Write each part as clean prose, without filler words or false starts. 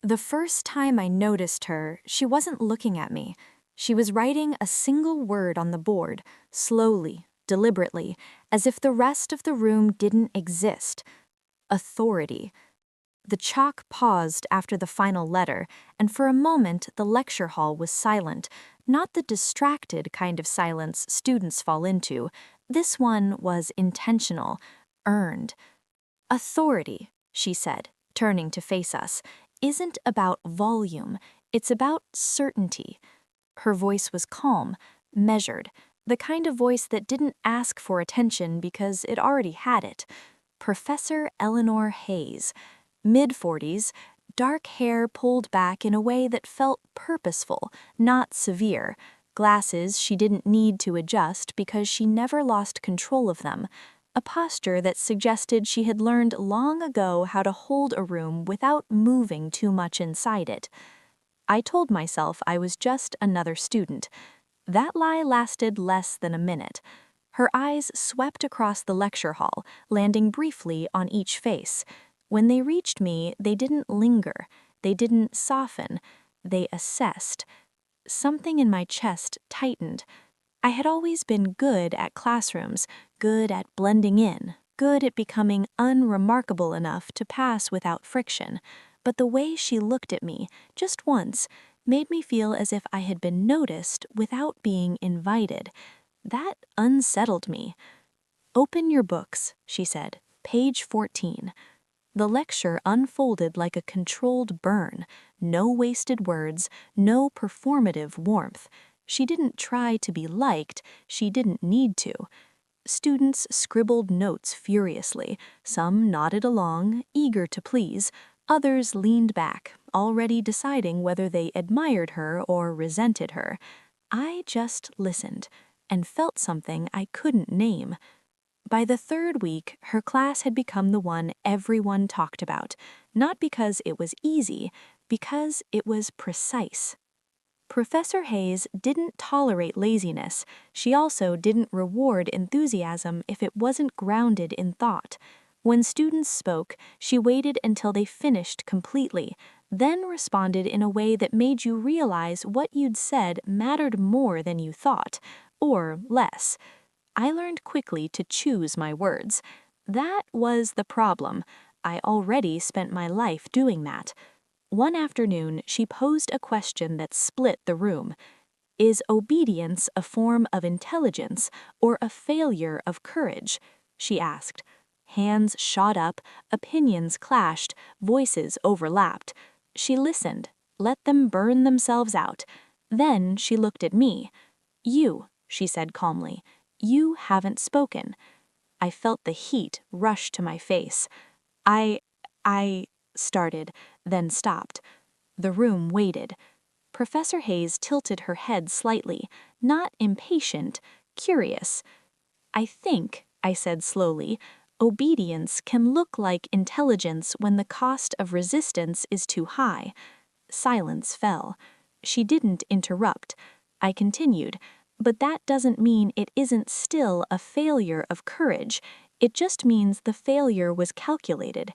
The first time I noticed her, she wasn't looking at me. She was writing a single word on the board, slowly, deliberately, as if the rest of the room didn't exist. Authority. The chalk paused after the final letter, and for a moment the lecture hall was silent, not the distracted kind of silence students fall into. This one was intentional, earned. Authority, she said, turning to face us, isn't about volume, it's about certainty. Her voice was calm, measured, the kind of voice that didn't ask for attention because it already had it. Professor Eleanor Hayes, mid-40s, dark hair pulled back in a way that felt purposeful, not severe, glasses she didn't need to adjust because she never lost control of them, a posture that suggested she had learned long ago how to hold a room without moving too much inside it. I told myself I was just another student. That lie lasted less than a minute. Her eyes swept across the lecture hall, landing briefly on each face. When they reached me, they didn't linger. They didn't soften. They assessed. Something in my chest tightened. I had always been good at classrooms, good at blending in, good at becoming unremarkable enough to pass without friction. But the way she looked at me, just once, made me feel as if I had been noticed without being invited. That unsettled me. "Open your books," she said, "page 14. The lecture unfolded like a controlled burn. No wasted words, no performative warmth. She didn't try to be liked, she didn't need to. Students scribbled notes furiously. Some nodded along, eager to please. Others leaned back, already deciding whether they admired her or resented her. I just listened, and felt something I couldn't name. By the third week, her class had become the one everyone talked about, not because it was easy, because it was precise. Professor Hayes didn't tolerate laziness. She also didn't reward enthusiasm if it wasn't grounded in thought. When students spoke, she waited until they finished completely, then responded in a way that made you realize what you'd said mattered more than you thought, or less. I learned quickly to choose my words. That was the problem. I already spent my life doing that. One afternoon, she posed a question that split the room. Is obedience a form of intelligence or a failure of courage? She asked. Hands shot up, opinions clashed, voices overlapped. She listened, let them burn themselves out. Then she looked at me. You, she said calmly, you haven't spoken. I felt the heat rush to my face. I started, then stopped. The room waited. Professor Hayes tilted her head slightly, not impatient, curious. I think, I said slowly, obedience can look like intelligence when the cost of resistance is too high. Silence fell. She didn't interrupt. I continued, but that doesn't mean it isn't still a failure of courage. It just means the failure was calculated.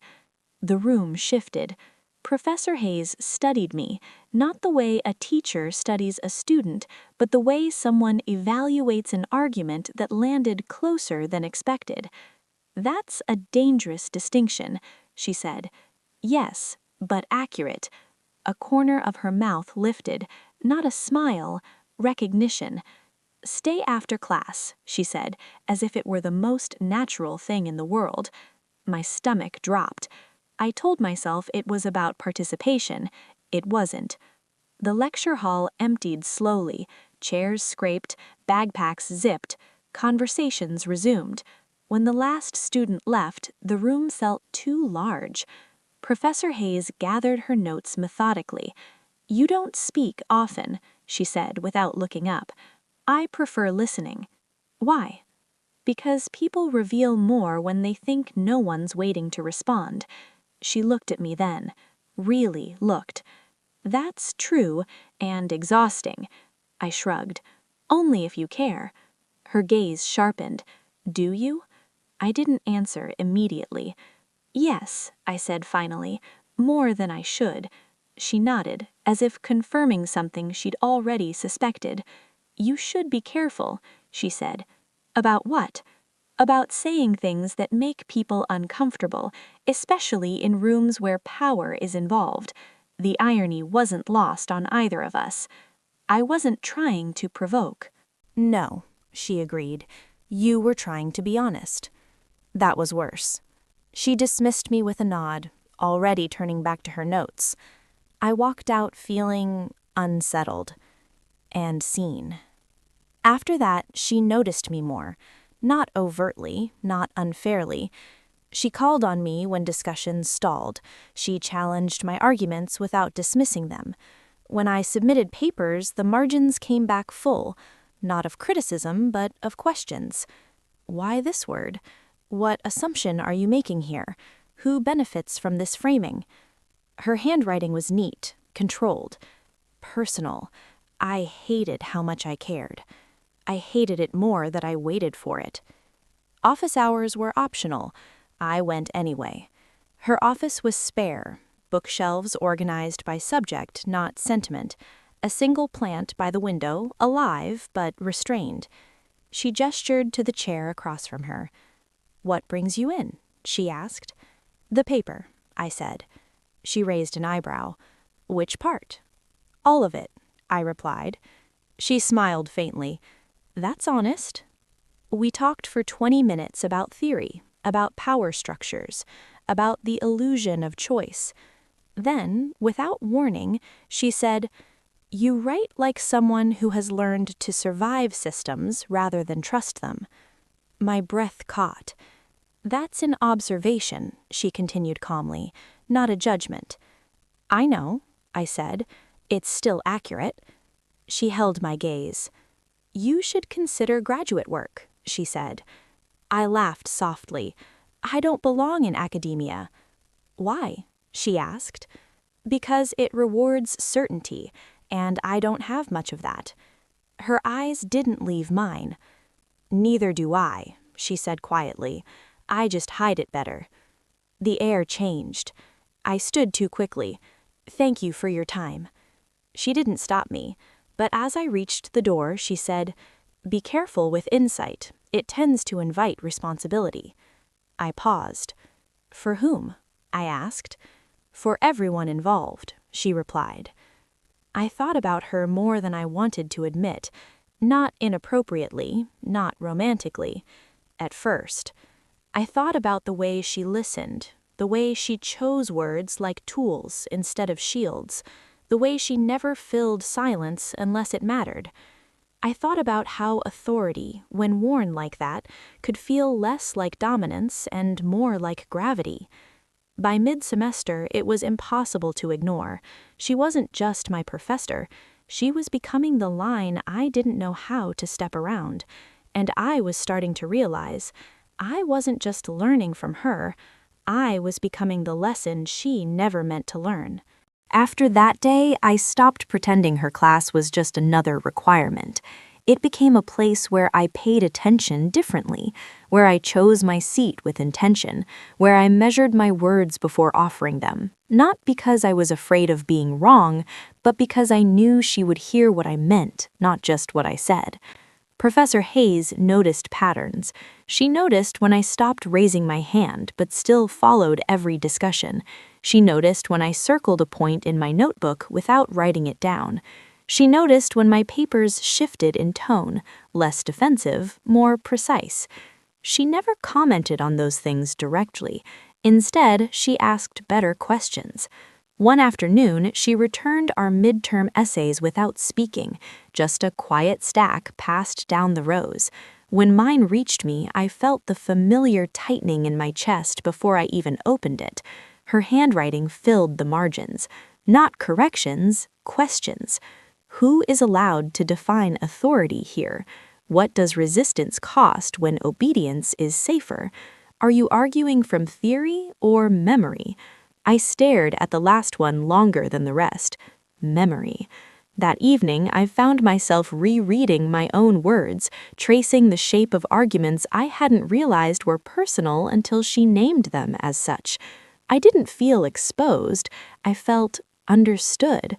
The room shifted. Professor Hayes studied me, not the way a teacher studies a student, but the way someone evaluates an argument that landed closer than expected. That's a dangerous distinction, she said. Yes, but accurate. A corner of her mouth lifted, not a smile, recognition. Stay after class, she said, as if it were the most natural thing in the world. My stomach dropped. I told myself it was about participation. It wasn't. The lecture hall emptied slowly. Chairs scraped, backpacks zipped. Conversations resumed. When the last student left, the room felt too large. Professor Hayes gathered her notes methodically. You don't speak often, she said without looking up. I prefer listening. Why? Because people reveal more when they think no one's waiting to respond. She looked at me then. Really looked. That's true, and exhausting. I shrugged. Only if you care. Her gaze sharpened. Do you? I didn't answer immediately. Yes, I said finally, more than I should. She nodded, as if confirming something she'd already suspected. "You should be careful," she said. "About what?" "About saying things that make people uncomfortable, especially in rooms where power is involved." The irony wasn't lost on either of us. I wasn't trying to provoke. "No," she agreed. "You were trying to be honest." That was worse. She dismissed me with a nod, already turning back to her notes. I walked out feeling unsettled and seen. After that, she noticed me more. Not overtly, not unfairly. She called on me when discussions stalled. She challenged my arguments without dismissing them. When I submitted papers, the margins came back full, not of criticism, but of questions. Why this word? What assumption are you making here? Who benefits from this framing? Her handwriting was neat, controlled, personal. I hated how much I cared. I hated it more that I waited for it. Office hours were optional. I went anyway. Her office was spare, bookshelves organized by subject, not sentiment, a single plant by the window, alive but restrained. She gestured to the chair across from her. "What brings you in?" she asked. "The paper," I said. She raised an eyebrow. "Which part?" "All of it," I replied. She smiled faintly. "That's honest." We talked for 20 minutes about theory, about power structures, about the illusion of choice. Then, without warning, she said, "You write like someone who has learned to survive systems rather than trust them." My breath caught. "That's an observation," she continued calmly, "not a judgment." "I know," I said. "It's still accurate." She held my gaze. "You should consider graduate work," she said. I laughed softly. "I don't belong in academia." "Why?" she asked. "Because it rewards certainty, and I don't have much of that." Her eyes didn't leave mine. "Neither do I," she said quietly. "I just hide it better." The air changed. I stood too quickly. "Thank you for your time." She didn't stop me, but as I reached the door, she said, "Be careful with insight. It tends to invite responsibility." I paused. "For whom?" I asked. "For everyone involved," she replied. I thought about her more than I wanted to admit, not inappropriately, not romantically. At first, I thought about the way she listened, the way she chose words like tools instead of shields, the way she never filled silence unless it mattered. I thought about how authority, when worn like that, could feel less like dominance and more like gravity. By mid-semester, it was impossible to ignore. She wasn't just my professor. She was becoming the line I didn't know how to step around. And I was starting to realize I wasn't just learning from her. I was becoming the lesson she never meant to learn. After that day, I stopped pretending her class was just another requirement. It became a place where I paid attention differently, where I chose my seat with intention, where I measured my words before offering them, not because I was afraid of being wrong, but because I knew she would hear what I meant, not just what I said. Professor Hayes noticed patterns. She noticed when I stopped raising my hand but still followed every discussion. She noticed when I circled a point in my notebook without writing it down. She noticed when my papers shifted in tone, less defensive, more precise. She never commented on those things directly. Instead, she asked better questions. One afternoon, she returned our midterm essays without speaking, just a quiet stack passed down the rows. When mine reached me, I felt the familiar tightening in my chest before I even opened it. Her handwriting filled the margins. Not corrections, questions. Who is allowed to define authority here? What does resistance cost when obedience is safer? Are you arguing from theory or memory? I stared at the last one longer than the rest. Memory. That evening, I found myself rereading my own words, tracing the shape of arguments I hadn't realized were personal until she named them as such. I didn't feel exposed. I felt understood.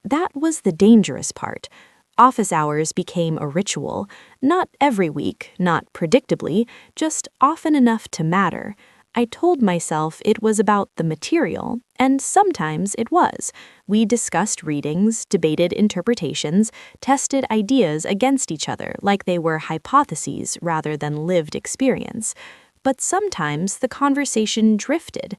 That was the dangerous part. Office hours became a ritual, not every week, not predictably, just often enough to matter. I told myself it was about the material, and sometimes it was. We discussed readings, debated interpretations, tested ideas against each other like they were hypotheses rather than lived experience. But sometimes the conversation drifted.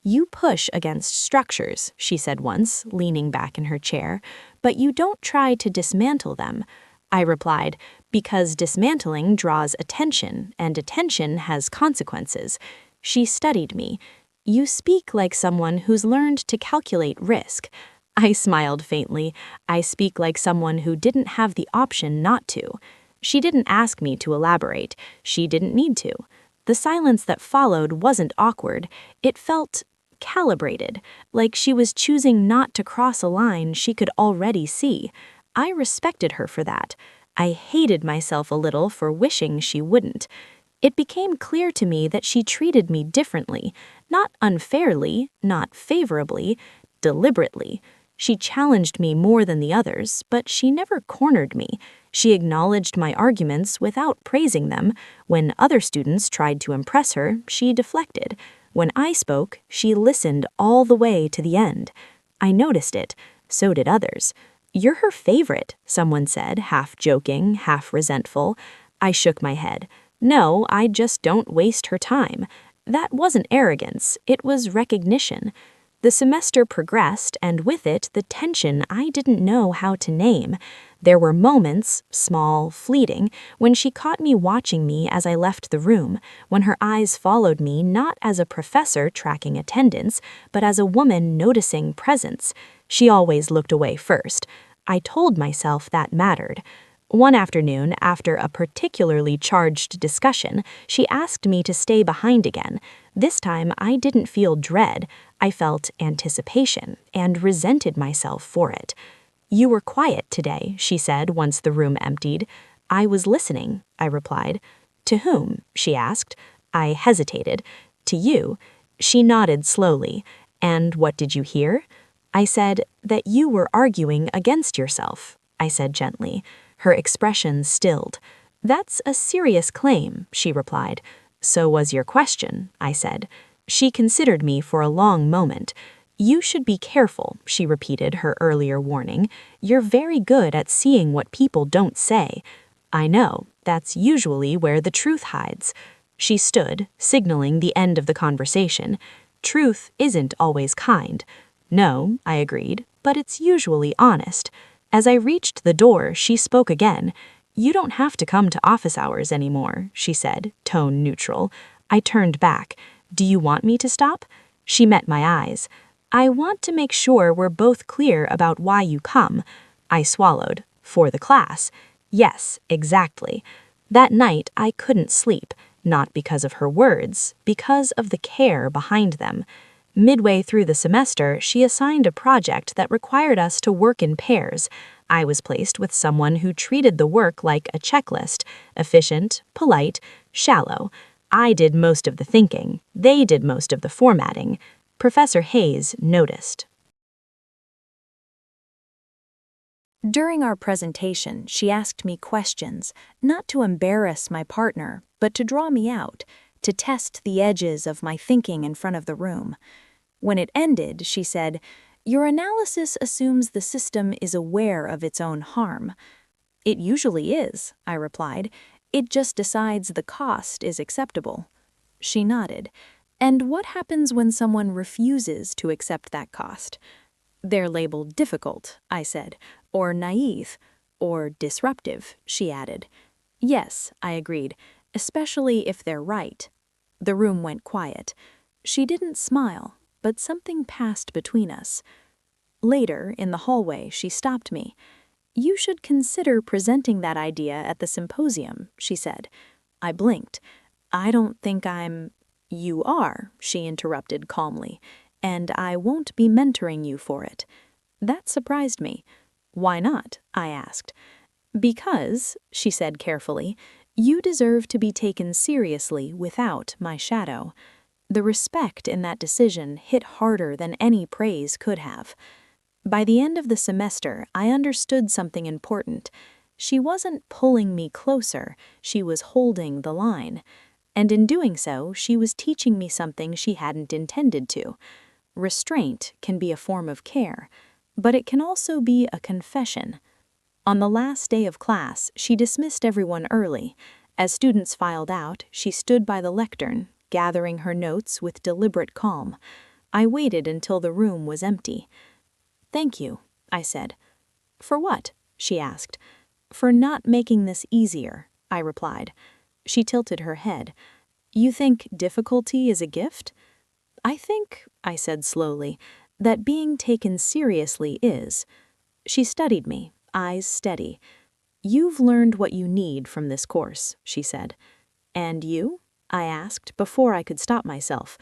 "You push against structures," she said once, leaning back in her chair, "but you don't try to dismantle them." I replied, "Because dismantling draws attention, and attention has consequences." She studied me. "You speak like someone who's learned to calculate risk." I smiled faintly. "I speak like someone who didn't have the option not to." She didn't ask me to elaborate. She didn't need to. The silence that followed wasn't awkward. It felt calibrated, like she was choosing not to cross a line she could already see. I respected her for that. I hated myself a little for wishing she wouldn't. It became clear to me that she treated me differently, not unfairly, not favorably, deliberately. She challenged me more than the others, but she never cornered me. She acknowledged my arguments without praising them. When other students tried to impress her, she deflected. When I spoke, she listened all the way to the end. I noticed it. So did others. "You're her favorite," someone said, half joking, half resentful. I shook my head. "No, I just don't waste her time." That wasn't arrogance, it was recognition. The semester progressed, and with it, the tension I didn't know how to name. There were moments, small, fleeting, when she caught me watching me as I left the room, when her eyes followed me not as a professor tracking attendance, but as a woman noticing presence. She always looked away first. I told myself that mattered. One afternoon, after a particularly charged discussion, she asked me to stay behind again. This time, I didn't feel dread. I felt anticipation and resented myself for it. "You were quiet today," she said once the room emptied. "I was listening," I replied. "To whom?" she asked. I hesitated. "To you." She nodded slowly. "And what did you hear?" I said, "That you were arguing against yourself," I said gently. Her expression stilled. "That's a serious claim," she replied. "So was your question," I said. She considered me for a long moment. "You should be careful," she repeated her earlier warning. "You're very good at seeing what people don't say." "I know. That's usually where the truth hides." She stood, signaling the end of the conversation. "Truth isn't always kind." "No," I agreed, "but it's usually honest." As I reached the door, she spoke again. "You don't have to come to office hours anymore," she said, tone neutral. I turned back. "Do you want me to stop?" She met my eyes. "I want to make sure we're both clear about why you come." I swallowed. "For the class." "Yes, exactly." That night, I couldn't sleep, not because of her words, because of the care behind them. Midway through the semester, she assigned a project that required us to work in pairs. I was placed with someone who treated the work like a checklist, efficient, polite, shallow. I did most of the thinking. They did most of the formatting. Professor Hayes noticed. During our presentation, she asked me questions, not to embarrass my partner, but to draw me out, to test the edges of my thinking in front of the room. When it ended, she said, "Your analysis assumes the system is aware of its own harm." "It usually is," I replied. "It just decides the cost is acceptable." She nodded. "And what happens when someone refuses to accept that cost?" "They're labeled difficult," I said, "or naive, or disruptive," she added. "Yes," I agreed, "especially if they're right." The room went quiet. She didn't smile, but something passed between us. Later, in the hallway, she stopped me. "You should consider presenting that idea at the symposium," she said. I blinked. "I don't think I'm—" "You are," she interrupted calmly, "and I won't be mentoring you for it." That surprised me. "Why not?" I asked. "Because," she said carefully, "you deserve to be taken seriously without my shadow." The respect in that decision hit harder than any praise could have. By the end of the semester, I understood something important. She wasn't pulling me closer, she was holding the line. And in doing so, she was teaching me something she hadn't intended to. Restraint can be a form of care, but it can also be a confession. On the last day of class, she dismissed everyone early. As students filed out, she stood by the lectern, gathering her notes with deliberate calm. I waited until the room was empty. "Thank you," I said. "For what?" she asked. "For not making this easier," I replied. She tilted her head. "You think difficulty is a gift?" "I think," I said slowly, "that being taken seriously is." She studied me, eyes steady. "You've learned what you need from this course," she said. "And you?" I asked before I could stop myself.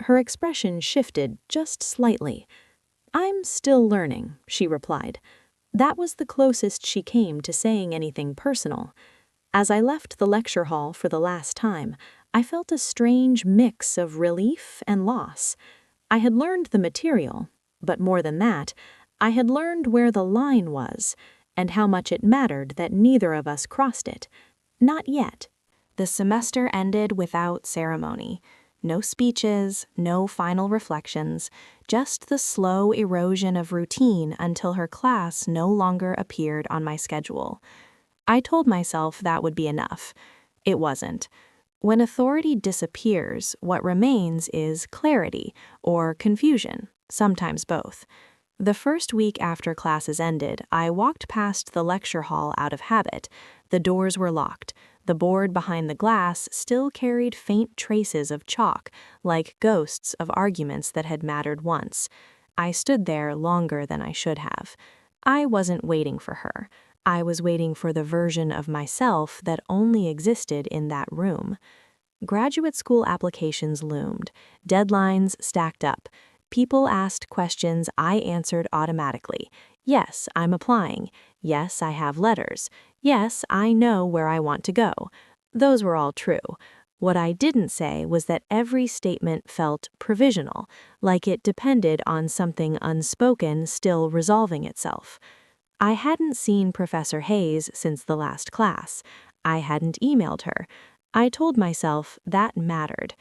Her expression shifted just slightly. "I'm still learning," she replied. That was the closest she came to saying anything personal. As I left the lecture hall for the last time, I felt a strange mix of relief and loss. I had learned the material, but more than that, I had learned where the line was, and how much it mattered that neither of us crossed it. Not yet. The semester ended without ceremony. No speeches, no final reflections, just the slow erosion of routine until her class no longer appeared on my schedule. I told myself that would be enough. It wasn't. When authority disappears, what remains is clarity or confusion, sometimes both. The first week after classes ended, I walked past the lecture hall out of habit. The doors were locked. The board behind the glass still carried faint traces of chalk, like ghosts of arguments that had mattered once. I stood there longer than I should have. I wasn't waiting for her. I was waiting for the version of myself that only existed in that room. Graduate school applications loomed. Deadlines stacked up. People asked questions I answered automatically. Yes, I'm applying. Yes, I have letters. Yes, I know where I want to go. Those were all true. What I didn't say was that every statement felt provisional, like it depended on something unspoken still resolving itself. I hadn't seen Professor Hayes since the last class. I hadn't emailed her. I told myself that mattered.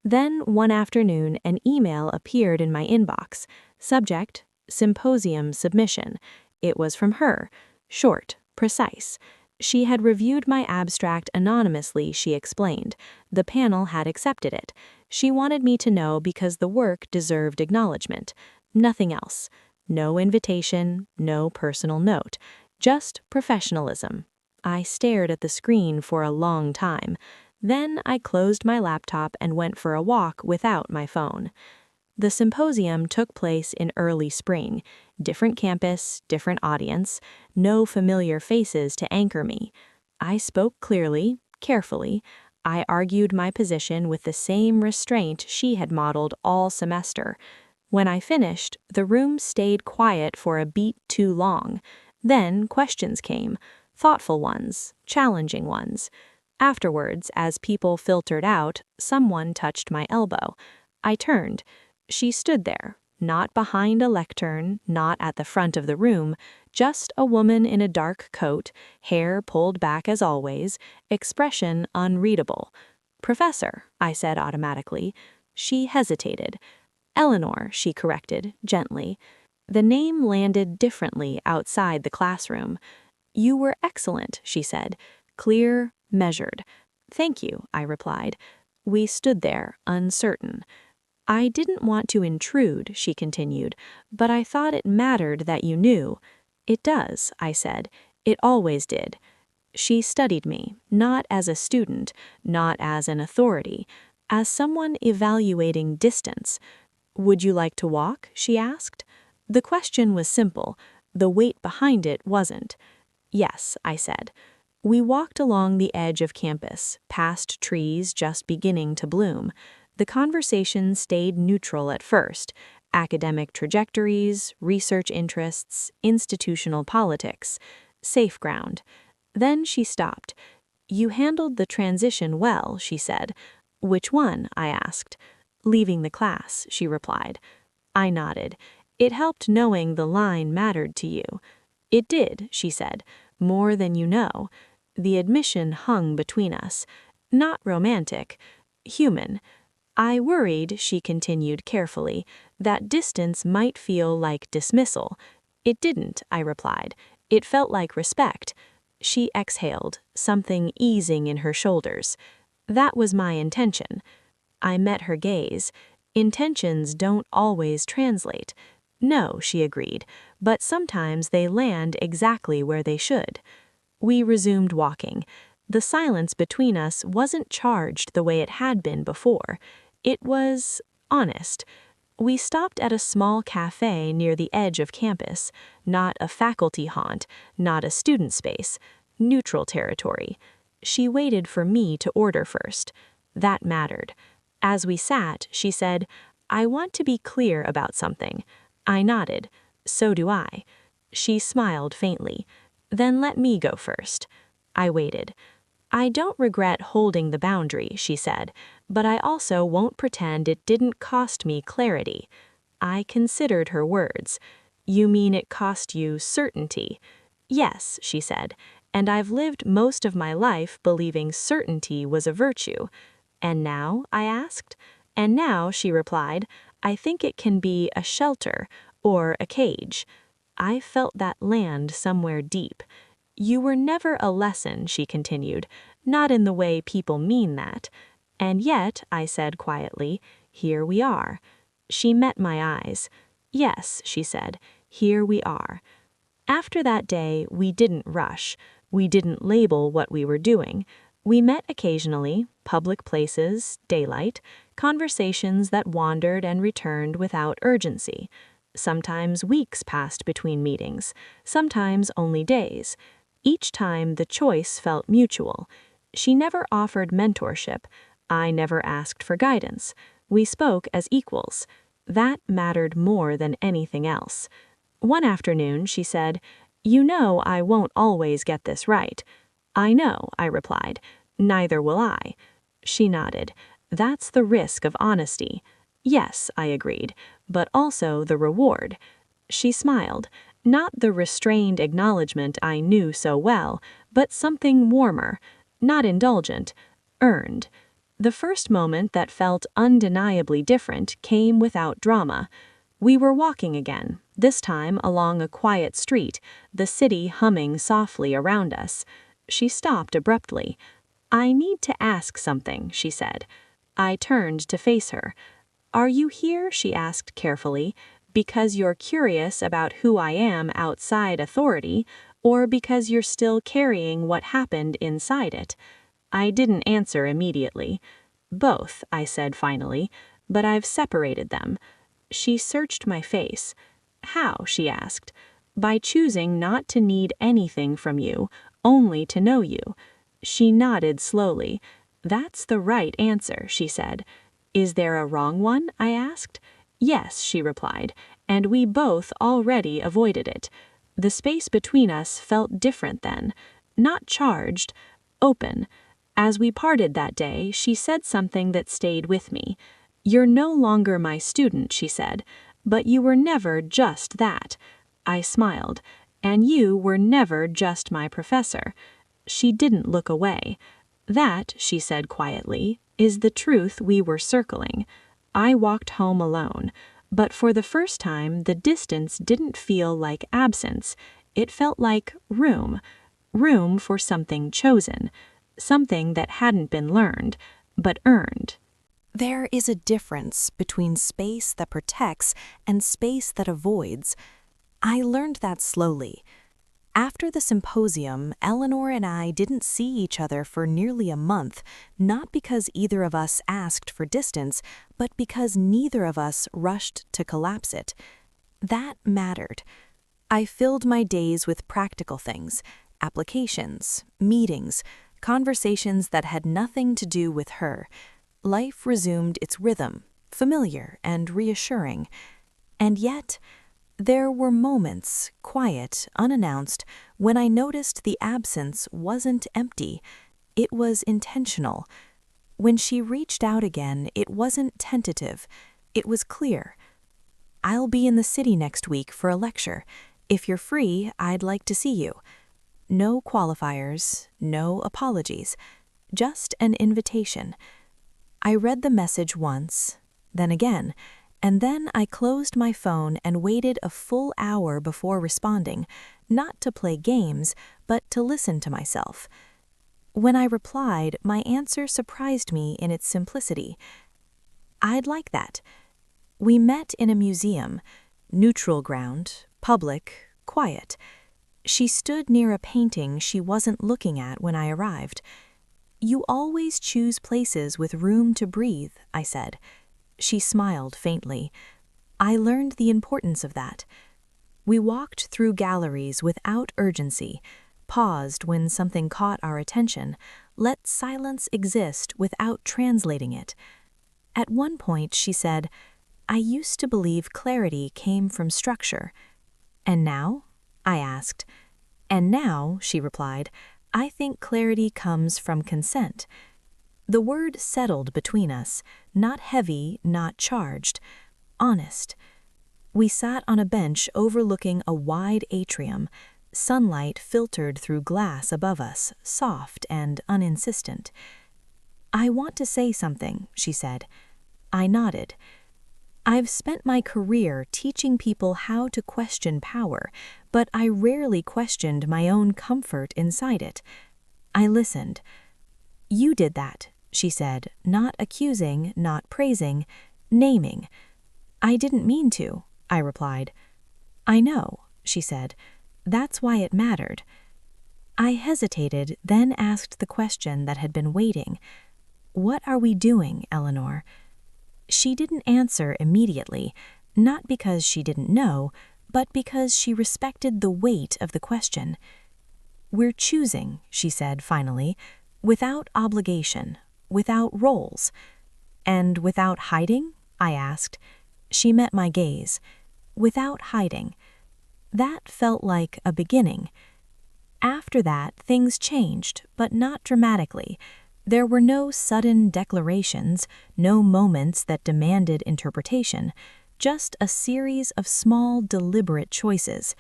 Then, one afternoon, an email appeared in my inbox. Subject, Symposium Submission. It was from her. Short, precise. She had reviewed my abstract anonymously, she explained. The panel had accepted it. She wanted me to know because the work deserved acknowledgement. Nothing else. No invitation, no personal note. Just professionalism. I stared at the screen for a long time. Then I closed my laptop and went for a walk without my phone. The symposium took place in early spring. Different campus, different audience, no familiar faces to anchor me. I spoke clearly, carefully. I argued my position with the same restraint she had modeled all semester. When I finished, the room stayed quiet for a beat too long. Then questions came, thoughtful ones, challenging ones. Afterwards, as people filtered out, someone touched my elbow. I turned. She stood there, not behind a lectern, not at the front of the room, just a woman in a dark coat, hair pulled back as always, expression unreadable. "Professor," I said automatically. She hesitated. "Eleanor," she corrected, gently. The name landed differently outside the classroom. "You were excellent," she said. Clear, measured. "Thank you," I replied. We stood there, uncertain. "I didn't want to intrude," she continued, "but I thought it mattered that you knew." "It does," I said. "It always did." She studied me, not as a student, not as an authority, as someone evaluating distance. "Would you like to walk?" she asked. The question was simple. The weight behind it wasn't. "Yes," I said. We walked along the edge of campus, past trees just beginning to bloom. The conversation stayed neutral at first. Academic trajectories, research interests, institutional politics. Safe ground. Then she stopped. "You handled the transition well," she said. "Which one?" I asked. "Leaving the class," she replied. I nodded. It helped knowing the line mattered to you. It did, she said, more than you know. The admission hung between us. Not romantic, human. I worried, she continued carefully, that distance might feel like dismissal. It didn't, I replied. It felt like respect. She exhaled, something easing in her shoulders. That was my intention. I met her gaze. Intentions don't always translate. No, she agreed, but sometimes they land exactly where they should. We resumed walking. The silence between us wasn't charged the way it had been before. It was honest. We stopped at a small cafe near the edge of campus, not a faculty haunt, not a student space, neutral territory. She waited for me to order first. That mattered. As we sat, she said, "I want to be clear about something." I nodded. "So do I." She smiled faintly. "Then let me go first." I waited. "I don't regret holding the boundary," she said, "but I also won't pretend it didn't cost me clarity." I considered her words. "You mean it cost you certainty?" "Yes," she said, "and I've lived most of my life believing certainty was a virtue." "And now?" I asked. "And now," she replied, "I think it can be a shelter or a cage." I felt that land somewhere deep. "You were never a lesson," she continued, "not in the way people mean that." "And yet," I said quietly, "here we are." She met my eyes. "Yes," she said, "here we are." After that day, we didn't rush. We didn't label what we were doing. We met occasionally, public places, daylight, conversations that wandered and returned without urgency. Sometimes weeks passed between meetings, sometimes only days. Each time the choice felt mutual. She never offered mentorship. I never asked for guidance. We spoke as equals. That mattered more than anything else. One afternoon, she said, "You know I won't always get this right." "I know," I replied. "Neither will I." She nodded. "That's the risk of honesty." "Yes," I agreed, "but also the reward." She smiled. Not the restrained acknowledgement I knew so well, but something warmer, not indulgent, earned. The first moment that felt undeniably different came without drama. We were walking again, this time along a quiet street, the city humming softly around us. She stopped abruptly. "I need to ask something," she said. I turned to face her. "Are you here," she asked carefully, "because you're curious about who I am outside authority, or because you're still carrying what happened inside it?" I didn't answer immediately. "Both," I said finally, "but I've separated them." She searched my face. "How?" she asked. "By choosing not to need anything from you, only to know you." She nodded slowly. "That's the right answer," she said. "Is there a wrong one?" I asked. "Yes," she replied, and we both already avoided it. The space between us felt different then. Not charged, open. As we parted that day, she said something that stayed with me. "You're no longer my student," she said, "but you were never just that." I smiled. "And you were never just my professor." She didn't look away. "That," she said quietly, "is the truth we were circling." I walked home alone, but for the first time the distance didn't feel like absence. It felt like room. Room for something chosen. Something that hadn't been learned, but earned. There is a difference between space that protects and space that avoids. I learned that slowly. After the symposium, Eleanor and I didn't see each other for nearly a month, not because either of us asked for distance, but because neither of us rushed to collapse it. That mattered. I filled my days with practical things, applications, meetings, conversations that had nothing to do with her. Life resumed its rhythm, familiar and reassuring. And yet, there were moments, quiet, unannounced, when I noticed the absence wasn't empty. It was intentional. When she reached out again, it wasn't tentative. It was clear. I'll be in the city next week for a lecture. If you're free, I'd like to see you. No qualifiers, no apologies, just an invitation. I read the message once, then again, and then I closed my phone and waited a full hour before responding, not to play games, but to listen to myself. When I replied, my answer surprised me in its simplicity. I'd like that. We met in a museum, neutral ground, public, quiet. She stood near a painting she wasn't looking at when I arrived. You always choose places with room to breathe, I said. She smiled faintly. I learned the importance of that. We walked through galleries without urgency, paused when something caught our attention, let silence exist without translating it. At one point, she said, I used to believe clarity came from structure. And now? I asked. And now, she replied, I think clarity comes from consent. The word settled between us, not heavy, not charged, honest. We sat on a bench overlooking a wide atrium. Sunlight filtered through glass above us, soft and uninsistent. I want to say something, she said. I nodded. I've spent my career teaching people how to question power, but I rarely questioned my own comfort inside it. I listened. You did that, she said, not accusing, not praising, naming. I didn't mean to, I replied. I know, she said. That's why it mattered. I hesitated, then asked the question that had been waiting. What are we doing, Eleanor? She didn't answer immediately, not because she didn't know, but because she respected the weight of the question. We're choosing, she said finally, without obligation, without roles. And without hiding? I asked. She met my gaze. Without hiding. That felt like a beginning. After that, things changed, but not dramatically. There were no sudden declarations, no moments that demanded interpretation, just a series of small, deliberate choices.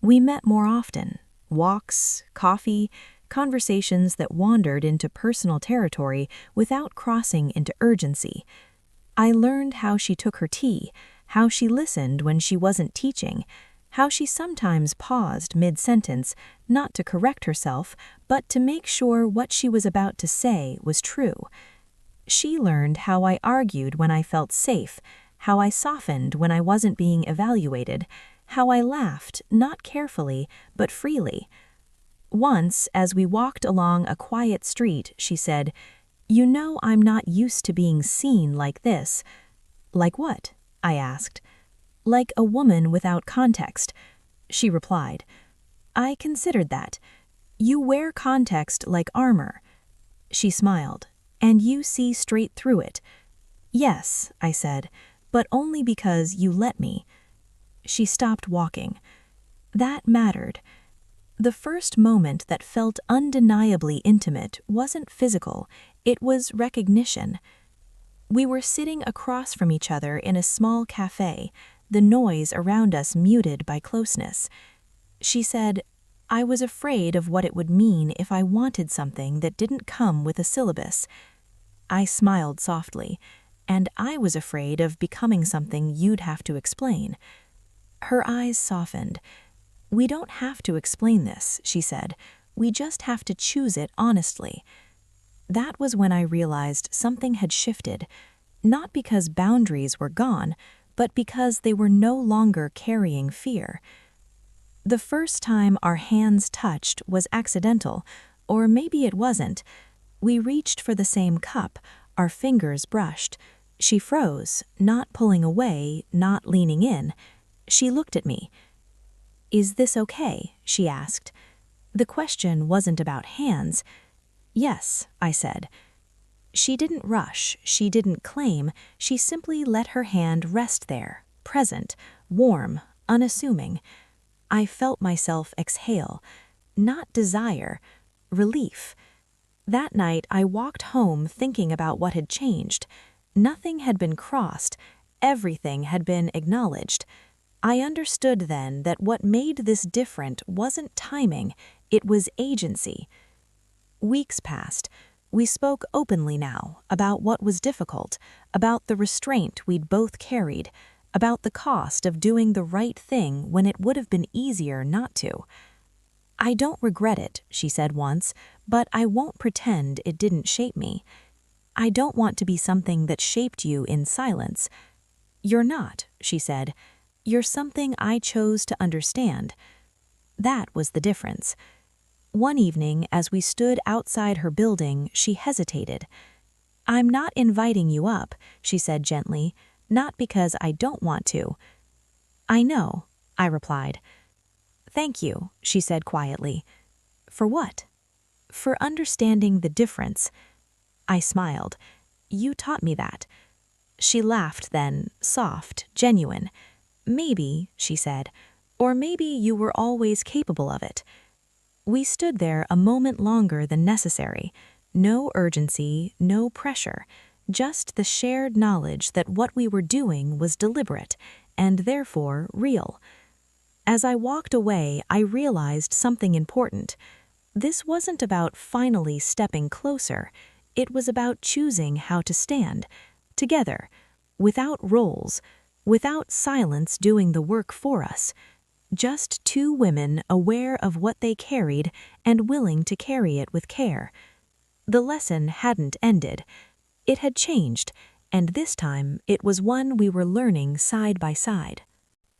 We met more often. Walks, coffee, conversations that wandered into personal territory without crossing into urgency. I learned how she took her tea, how she listened when she wasn't teaching, how she sometimes paused mid-sentence, not to correct herself, but to make sure what she was about to say was true. She learned how I argued when I felt safe, how I softened when I wasn't being evaluated, how I laughed, not carefully, but freely. Once, as we walked along a quiet street, she said, You know I'm not used to being seen like this. Like what? I asked. Like a woman without context. She replied, I considered that. You wear context like armor. She smiled. And you see straight through it. Yes, I said, but only because you let me. She stopped walking. That mattered. The first moment that felt undeniably intimate wasn't physical, it was recognition. We were sitting across from each other in a small cafe, the noise around us muted by closeness. She said, I was afraid of what it would mean if I wanted something that didn't come with a syllabus. I smiled softly, and I was afraid of becoming something you'd have to explain. Her eyes softened. We don't have to explain this, she said. We just have to choose it honestly. That was when I realized something had shifted, not because boundaries were gone, but because they were no longer carrying fear. The first time our hands touched was accidental, or maybe it wasn't. We reached for the same cup, our fingers brushed. She froze, not pulling away, not leaning in. She looked at me. Is this okay? She asked. The question wasn't about hands. Yes, I said. She didn't rush, she didn't claim, she simply let her hand rest there, present, warm, unassuming. I felt myself exhale, not desire, relief. That night I walked home thinking about what had changed. Nothing had been crossed, Everything had been acknowledged. I understood then that what made this different wasn't timing, it was agency. Weeks passed. We spoke openly now about what was difficult, about the restraint we'd both carried, about the cost of doing the right thing when it would have been easier not to. "I don't regret it," she said once, "but I won't pretend it didn't shape me. I don't want to be something that shaped you in silence." "You're not," she said. "You're something I chose to understand." That was the difference. One evening, as we stood outside her building, she hesitated. "I'm not inviting you up," she said gently, "not because I don't want to." "I know," I replied. "Thank you," she said quietly. "For what?" "For understanding the difference." I smiled. "You taught me that." She laughed then, soft, genuine. "Maybe," she said, "or maybe you were always capable of it." We stood there a moment longer than necessary. No urgency, no pressure, just the shared knowledge that what we were doing was deliberate, and therefore real. As I walked away, I realized something important. This wasn't about finally stepping closer. It was about choosing how to stand, together, without roles, without silence doing the work for us. Just two women aware of what they carried and willing to carry it with care. The lesson hadn't ended. It had changed, and this time it was one we were learning side by side.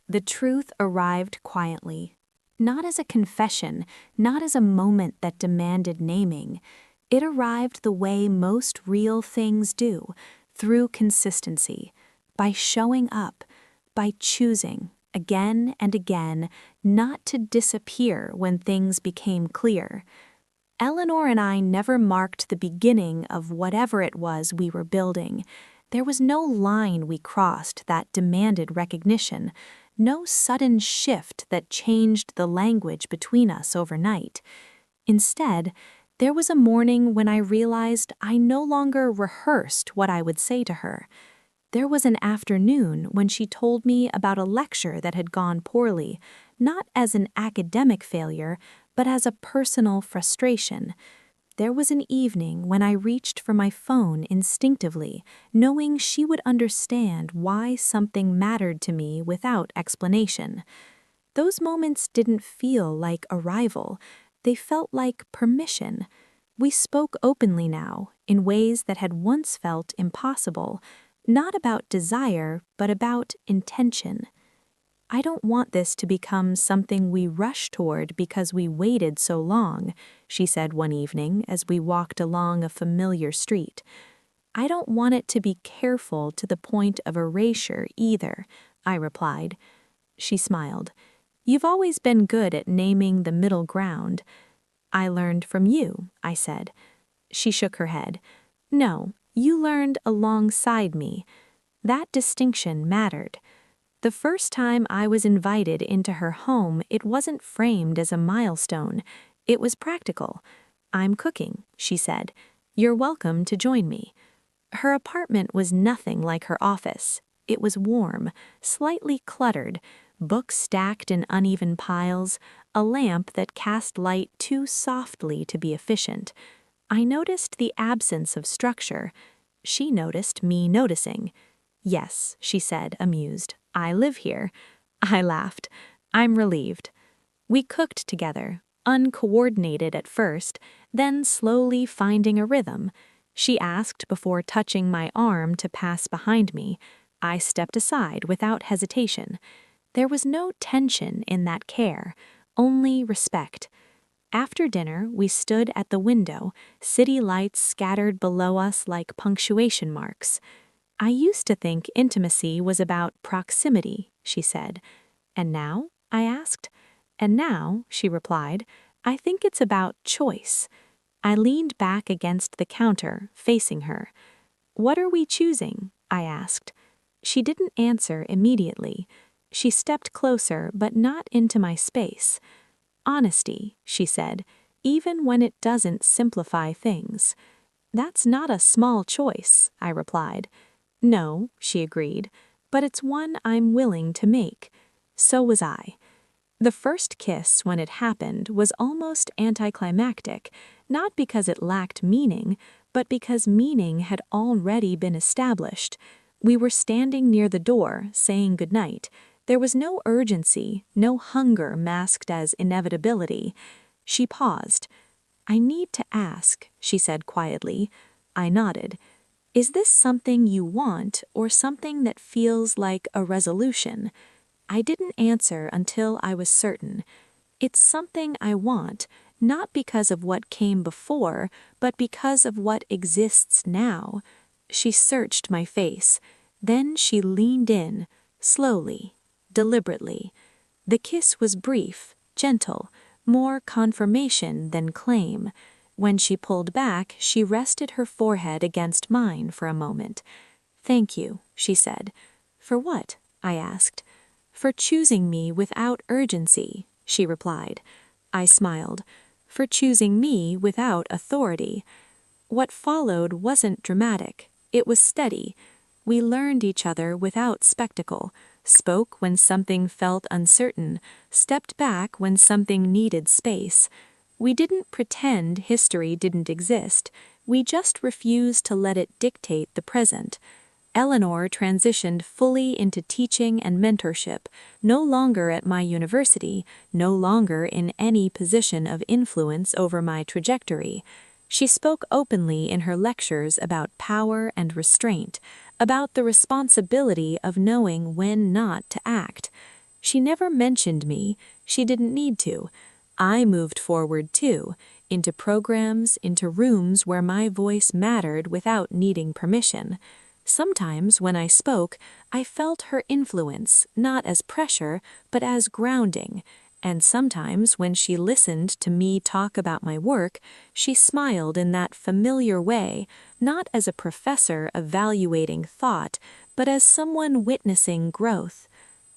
The truth arrived quietly, not as a confession, not as a moment that demanded naming. It arrived the way most real things do, through consistency, by showing up, by choosing, again and again, not to disappear when things became clear. Eleanor and I never marked the beginning of whatever it was we were building. There was no line we crossed that demanded recognition, no sudden shift that changed the language between us overnight. Instead, there was a morning when I realized I no longer rehearsed what I would say to her. There was an afternoon when she told me about a lecture that had gone poorly, not as an academic failure, but as a personal frustration. There was an evening when I reached for my phone instinctively, knowing she would understand why something mattered to me without explanation. Those moments didn't feel like arrival. They felt like permission. We spoke openly now, in ways that had once felt impossible, not about desire, but about intention. "I don't want this to become something we rush toward because we waited so long," she said one evening as we walked along a familiar street. "I don't want it to be careful to the point of erasure either," I replied. She smiled. "You've always been good at naming the middle ground." "I learned from you," I said. She shook her head. "No, you learned alongside me." That distinction mattered. The first time I was invited into her home, it wasn't framed as a milestone. It was practical. "I'm cooking," she said. "You're welcome to join me." Her apartment was nothing like her office. It was warm, slightly cluttered, books stacked in uneven piles, a lamp that cast light too softly to be efficient. I noticed the absence of structure. She noticed me noticing. "Yes," she said, amused. "I live here." I laughed. "I'm relieved." We cooked together, uncoordinated at first, then slowly finding a rhythm. She asked before touching my arm to pass behind me. I stepped aside without hesitation. There was no tension in that care, only respect. After dinner, we stood at the window, city lights scattered below us like punctuation marks. "I used to think intimacy was about proximity," she said. "And now?" I asked. "And now," she replied, "I think it's about choice." I leaned back against the counter, facing her. "What are we choosing?" I asked. She didn't answer immediately. She stepped closer, but not into my space. "Honesty," she said, "even when it doesn't simplify things." "That's not a small choice," I replied. "No," she agreed, but it's one I'm willing to make. So was I. The first kiss, when it happened, was almost anticlimactic, not because it lacked meaning, but because meaning had already been established. We were standing near the door, saying goodnight. There was no urgency, no hunger masked as inevitability. She paused. "I need to ask," she said quietly. I nodded. "Is this something you want, or something that feels like a resolution?" I didn't answer until I was certain. "It's something I want, not because of what came before, but because of what exists now." She searched my face. Then she leaned in, slowly, deliberately. The kiss was brief, gentle, more confirmation than claim. When she pulled back, she rested her forehead against mine for a moment. "Thank you," she said. "For what?" I asked. "For choosing me without urgency," she replied. I smiled. "For choosing me without authority." What followed wasn't dramatic. It was steady. We learned each other without spectacle, spoke when something felt uncertain, stepped back when something needed space. We didn't pretend history didn't exist. We just refused to let it dictate the present. Eleanor transitioned fully into teaching and mentorship, no longer at my university, no longer in any position of influence over my trajectory. She spoke openly in her lectures about power and restraint, about the responsibility of knowing when not to act. She never mentioned me. She didn't need to. I moved forward too, into programs, into rooms where my voice mattered without needing permission. Sometimes when I spoke, I felt her influence, not as pressure, but as grounding. And sometimes when she listened to me talk about my work, she smiled in that familiar way, not as a professor evaluating thought, but as someone witnessing growth.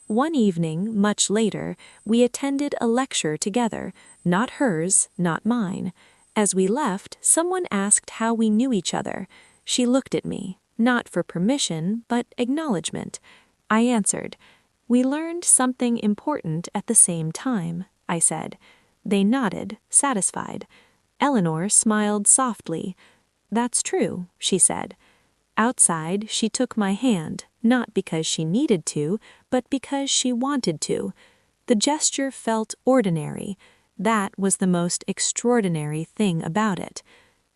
One evening, much later, we attended a lecture together, not hers, not mine. As we left, someone asked how we knew each other. She looked at me. Not for permission, but acknowledgement. I answered. "We learned something important at the same time," I said. They nodded, satisfied. Eleanor smiled softly. "That's true," she said. Outside, she took my hand, not because she needed to, but because she wanted to. The gesture felt ordinary. That was the most extraordinary thing about it.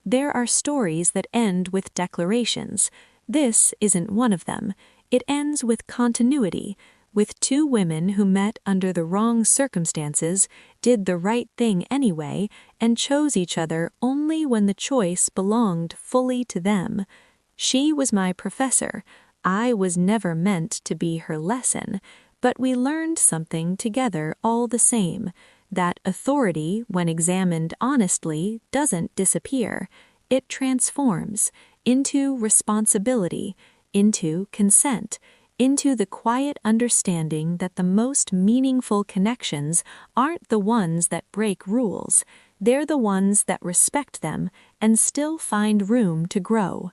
There are stories that end with declarations. This isn't one of them. It ends with continuity, with two women who met under the wrong circumstances, did the right thing anyway, and chose each other only when the choice belonged fully to them. She was my professor. I was never meant to be her lesson, but we learned something together all the same. That authority, when examined honestly, doesn't disappear. It transforms into responsibility, into consent, into the quiet understanding that the most meaningful connections aren't the ones that break rules. They're the ones that respect them and still find room to grow.